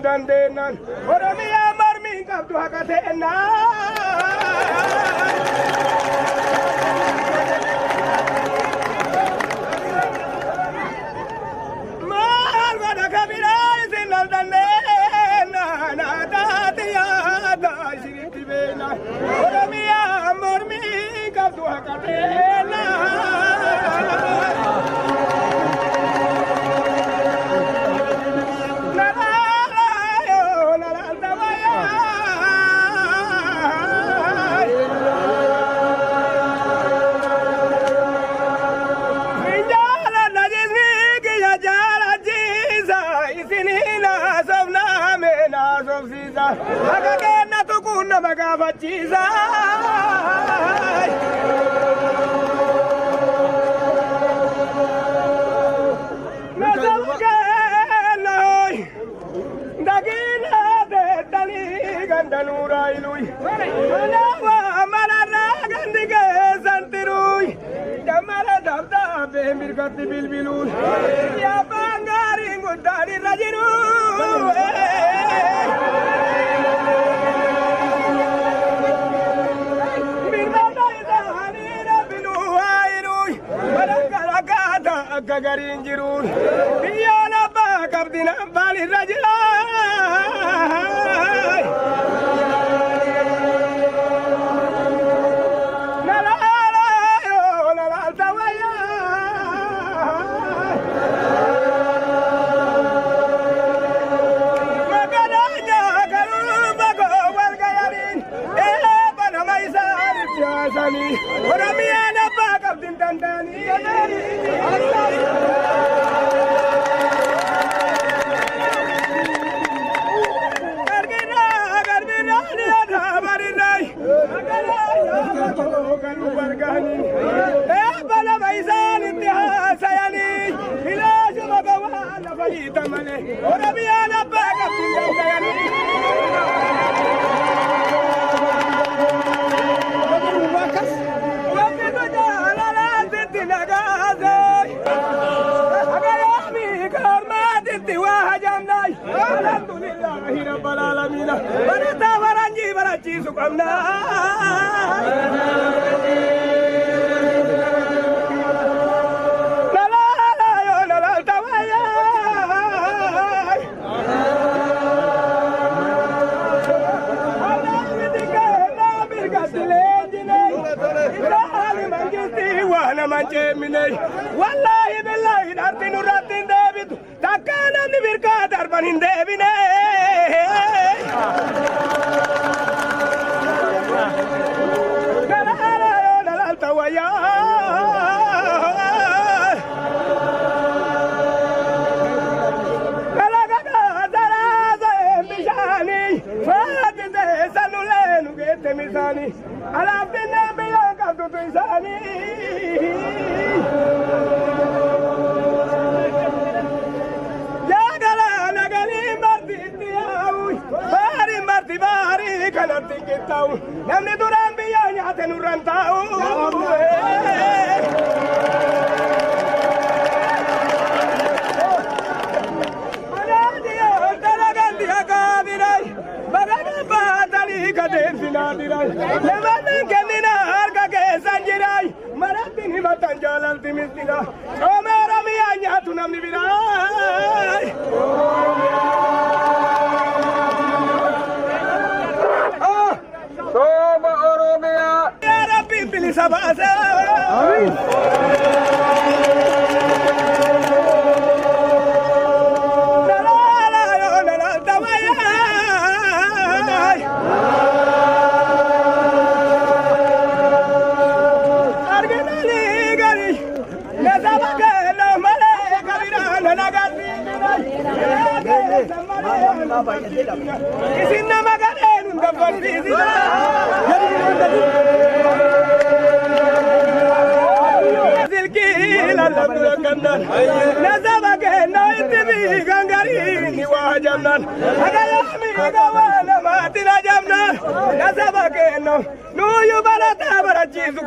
Dandenan, Oromia marmin kaptu hakatena. Mal vada kabira isinal dandena, nada tiya da shiriti bena. Oromia marmin kaptu hakatena. Agakena tukuna bagabachiza Nasabagena Dagina de tali gandanura ilui Manawa marara gandige santirui Damara dabda be mirgati bilbilui Ya bangari ngudari rajiru Gagarin jirun, biyana ba kabdina bali rajila. Nala yo nala tawaya. Magadanya karu bago walgayarin, bana maisa ripyasani. Oramiana ba kabdin dandani. Wallahi billahi dartin uratin debitu takana ni birka darbanin debine Galala yo nalal tawaya Galaga daraza mishani fadinde sanulenu gete misani alafine biyanka tutu isani Namni duraan biyyaa nyaate nurraan taa'u. Manaadiyoo dalaganti akaabiray bagana baatanii kadeemsinaa diray namannin kennina harka keessan jiray manattiin himatan jaalalti misdira soomeera biyyaa nyaatu namni biraay. Soma Oromia ya Rabbi pilih sabasa amin la yo la tawaya argenali gari na No, you better have a cheese.